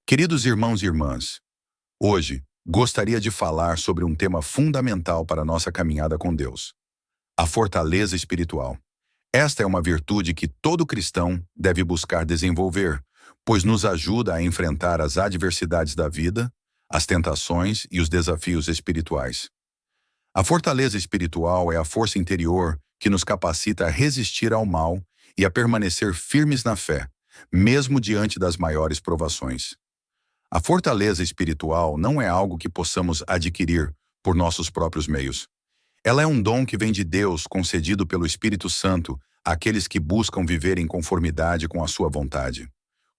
Queridos irmãos e irmãs, hoje gostaria de falar sobre um tema fundamental para a nossa caminhada com Deus: a fortaleza espiritual. Esta é uma virtude que todo cristão deve buscar desenvolver, pois nos ajuda a enfrentar as adversidades da vida, as tentações e os desafios espirituais. A fortaleza espiritual é a força interior que nos capacita a resistir ao mal e a permanecer firmes na fé, mesmo diante das maiores provações. A fortaleza espiritual não é algo que possamos adquirir por nossos próprios meios. Ela é um dom que vem de Deus, concedido pelo Espírito Santo àqueles que buscam viver em conformidade com a sua vontade.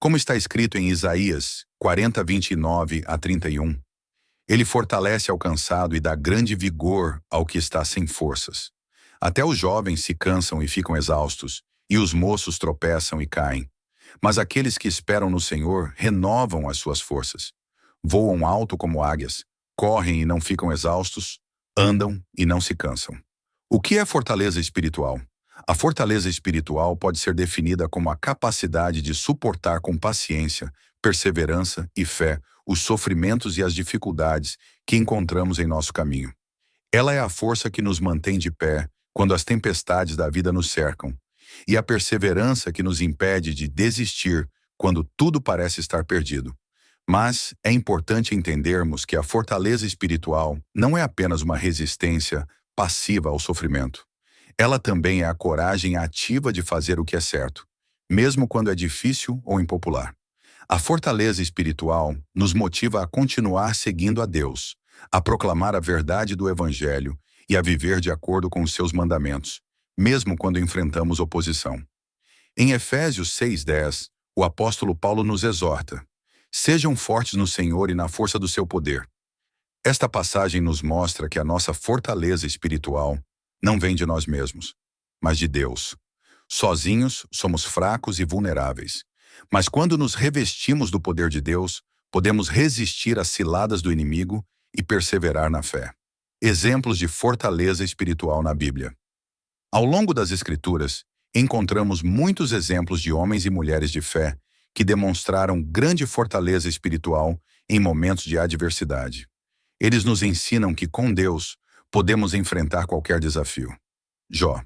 Como está escrito em Isaías 40, 29 a 31, ele fortalece ao cansado e dá grande vigor ao que está sem forças. Até os jovens se cansam e ficam exaustos, e os moços tropeçam e caem. Mas aqueles que esperam no Senhor renovam as suas forças. Voam alto como águias, correm e não ficam exaustos, andam e não se cansam. O que é fortaleza espiritual? A fortaleza espiritual pode ser definida como a capacidade de suportar com paciência, perseverança e fé os sofrimentos e as dificuldades que encontramos em nosso caminho. Ela é a força que nos mantém de pé quando as tempestades da vida nos cercam, e a perseverança que nos impede de desistir quando tudo parece estar perdido. Mas é importante entendermos que a fortaleza espiritual não é apenas uma resistência passiva ao sofrimento. Ela também é a coragem ativa de fazer o que é certo, mesmo quando é difícil ou impopular. A fortaleza espiritual nos motiva a continuar seguindo a Deus, a proclamar a verdade do Evangelho e a viver de acordo com os seus mandamentos, mesmo quando enfrentamos oposição. Em Efésios 6:10, o apóstolo Paulo nos exorta: sejam fortes no Senhor e na força do seu poder. Esta passagem nos mostra que a nossa fortaleza espiritual não vem de nós mesmos, mas de Deus. Sozinhos somos fracos e vulneráveis, mas quando nos revestimos do poder de Deus, podemos resistir às ciladas do inimigo e perseverar na fé. Exemplos de fortaleza espiritual na Bíblia. Ao longo das Escrituras, encontramos muitos exemplos de homens e mulheres de fé que demonstraram grande fortaleza espiritual em momentos de adversidade. Eles nos ensinam que, com Deus, podemos enfrentar qualquer desafio. Jó.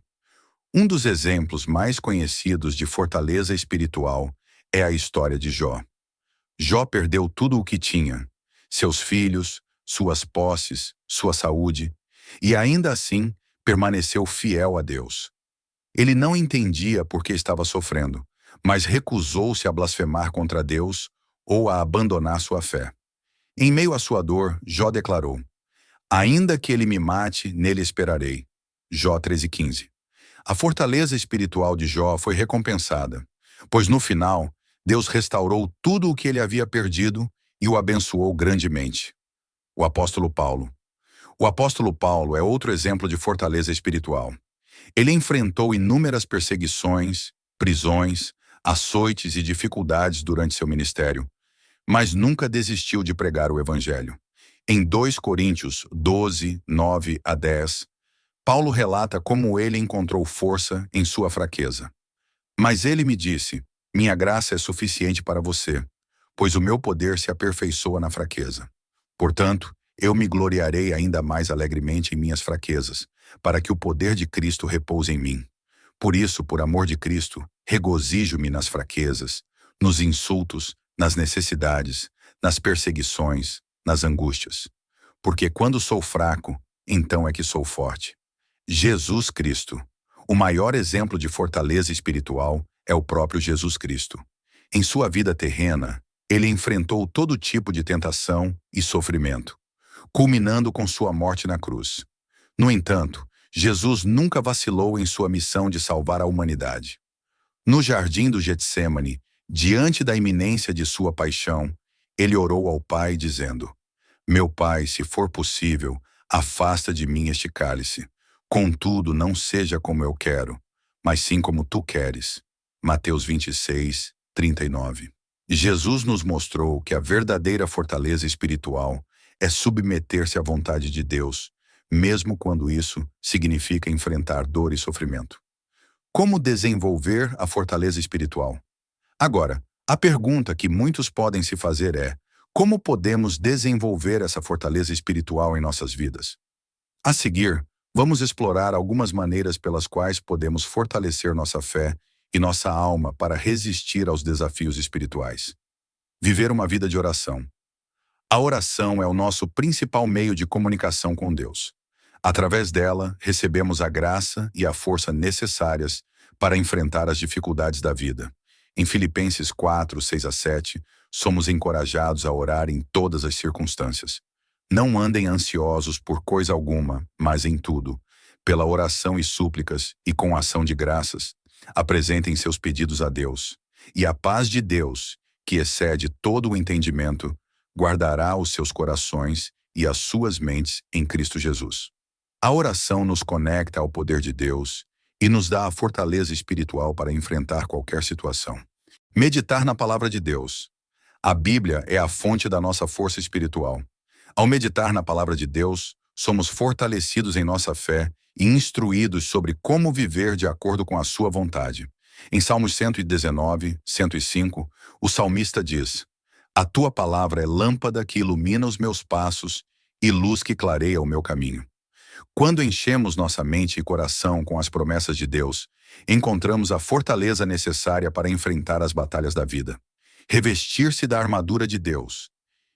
Um dos exemplos mais conhecidos de fortaleza espiritual é a história de Jó. Jó perdeu tudo o que tinha: seus filhos, suas posses, sua saúde, e ainda assim permaneceu fiel a Deus. Ele não entendia por que estava sofrendo, mas recusou-se a blasfemar contra Deus ou a abandonar sua fé. Em meio à sua dor, Jó declarou: ainda que ele me mate, nele esperarei. Jó 13:15. A fortaleza espiritual de Jó foi recompensada, pois no final, Deus restaurou tudo o que ele havia perdido e o abençoou grandemente. O apóstolo Paulo. O apóstolo Paulo é outro exemplo de fortaleza espiritual. Ele enfrentou inúmeras perseguições, prisões, açoites e dificuldades durante seu ministério, mas nunca desistiu de pregar o Evangelho. Em 2 Coríntios 12, 9 a 10, Paulo relata como ele encontrou força em sua fraqueza. Mas ele me disse: minha graça é suficiente para você, pois o meu poder se aperfeiçoa na fraqueza. Portanto, eu me gloriarei ainda mais alegremente em minhas fraquezas, para que o poder de Cristo repouse em mim. Por isso, por amor de Cristo, regozijo-me nas fraquezas, nos insultos, nas necessidades, nas perseguições, nas angústias. Porque quando sou fraco, então é que sou forte. Jesus Cristo. O maior exemplo de fortaleza espiritual é o próprio Jesus Cristo. Em sua vida terrena, ele enfrentou todo tipo de tentação e sofrimento, culminando com sua morte na cruz. No entanto, Jesus nunca vacilou em sua missão de salvar a humanidade. No jardim do Getsêmani, diante da iminência de sua paixão, ele orou ao Pai dizendo: meu Pai, se for possível, afasta de mim este cálice. Contudo, não seja como eu quero, mas sim como tu queres. Mateus 26, 39. Jesus nos mostrou que a verdadeira fortaleza espiritual é submeter-se à vontade de Deus, mesmo quando isso significa enfrentar dor e sofrimento. Como desenvolver a fortaleza espiritual? Agora, A pergunta que muitos podem se fazer é: como podemos desenvolver essa fortaleza espiritual em nossas vidas? A seguir, vamos explorar algumas maneiras pelas quais podemos fortalecer nossa fé e nossa alma para resistir aos desafios espirituais. Viver uma vida de oração. A oração é o nosso principal meio de comunicação com Deus. Através dela, recebemos a graça e a força necessárias para enfrentar as dificuldades da vida. Em Filipenses 4, 6 a 7, somos encorajados a orar em todas as circunstâncias. Não andem ansiosos por coisa alguma, mas em tudo, pela oração e súplicas e com ação de graças, apresentem seus pedidos a Deus. E a paz de Deus, que excede todo o entendimento, guardará os seus corações e as suas mentes em Cristo Jesus. A oração nos conecta ao poder de Deus e nos dá a fortaleza espiritual para enfrentar qualquer situação. Meditar na palavra de Deus. A Bíblia é a fonte da nossa força espiritual. Ao meditar na palavra de Deus, somos fortalecidos em nossa fé e instruídos sobre como viver de acordo com a sua vontade. Em Salmos 119, 105, o salmista diz: A tua palavra é lâmpada que ilumina os meus passos e luz que clareia o meu caminho. Quando enchemos nossa mente e coração com as promessas de Deus, encontramos a fortaleza necessária para enfrentar as batalhas da vida. Revestir-se da armadura de Deus.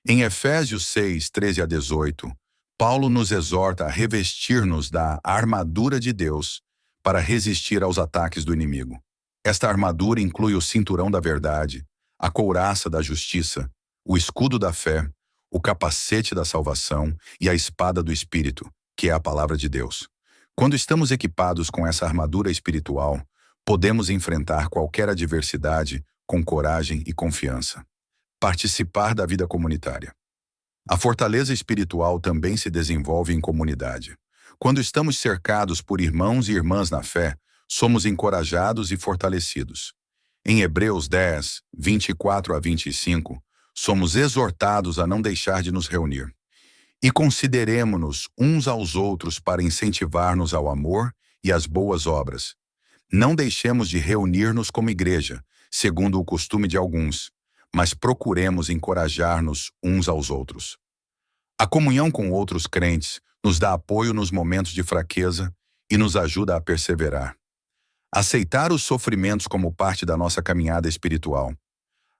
Em Efésios 6, 13 a 18, Paulo nos exorta a revestir-nos da armadura de Deus para resistir aos ataques do inimigo. Esta armadura inclui o cinturão da verdade, a couraça da justiça, o escudo da fé, o capacete da salvação e a espada do Espírito, que é a palavra de Deus. Quando estamos equipados com essa armadura espiritual, podemos enfrentar qualquer adversidade com coragem e confiança. Participar da vida comunitária. A fortaleza espiritual também se desenvolve em comunidade. Quando estamos cercados por irmãos e irmãs na fé, somos encorajados e fortalecidos. Em Hebreus 10, 24 a 25, somos exortados a não deixar de nos reunir. E consideremo-nos uns aos outros para incentivar-nos ao amor e às boas obras. Não deixemos de reunir-nos como igreja, segundo o costume de alguns, mas procuremos encorajar-nos uns aos outros. A comunhão com outros crentes nos dá apoio nos momentos de fraqueza e nos ajuda a perseverar. Aceitar os sofrimentos como parte da nossa caminhada espiritual.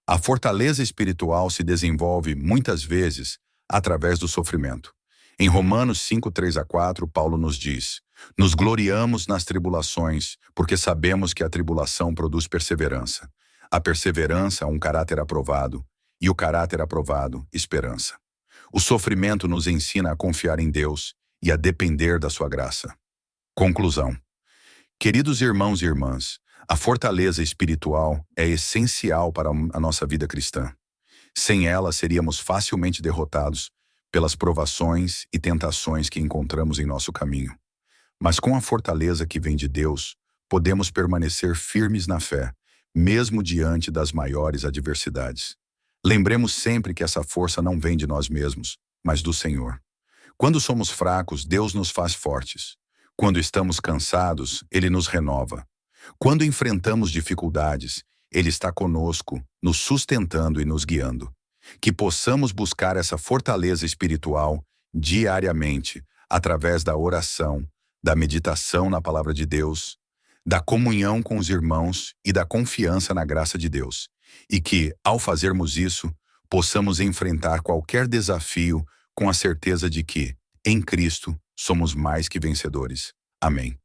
A fortaleza espiritual se desenvolve, muitas vezes, através do sofrimento. Em Romanos 5, 3 a 4, Paulo nos diz: Nos gloriamos nas tribulações, porque sabemos que a tribulação produz perseverança. A perseverança, um caráter aprovado, e o caráter aprovado, esperança. O sofrimento nos ensina a confiar em Deus e a depender da sua graça. Conclusão. Queridos irmãos e irmãs, a fortaleza espiritual é essencial para a nossa vida cristã. Sem ela, seríamos facilmente derrotados pelas provações e tentações que encontramos em nosso caminho. Mas com a fortaleza que vem de Deus, podemos permanecer firmes na fé, mesmo diante das maiores adversidades. Lembremos sempre que essa força não vem de nós mesmos, mas do Senhor. Quando somos fracos, Deus nos faz fortes. Quando estamos cansados, Ele nos renova. Quando enfrentamos dificuldades, Ele está conosco, nos sustentando e nos guiando. Que possamos buscar essa fortaleza espiritual diariamente, através da oração, da meditação na palavra de Deus, da comunhão com os irmãos e da confiança na graça de Deus. E que, ao fazermos isso, possamos enfrentar qualquer desafio com a certeza de que, em Cristo, somos mais que vencedores. Amém.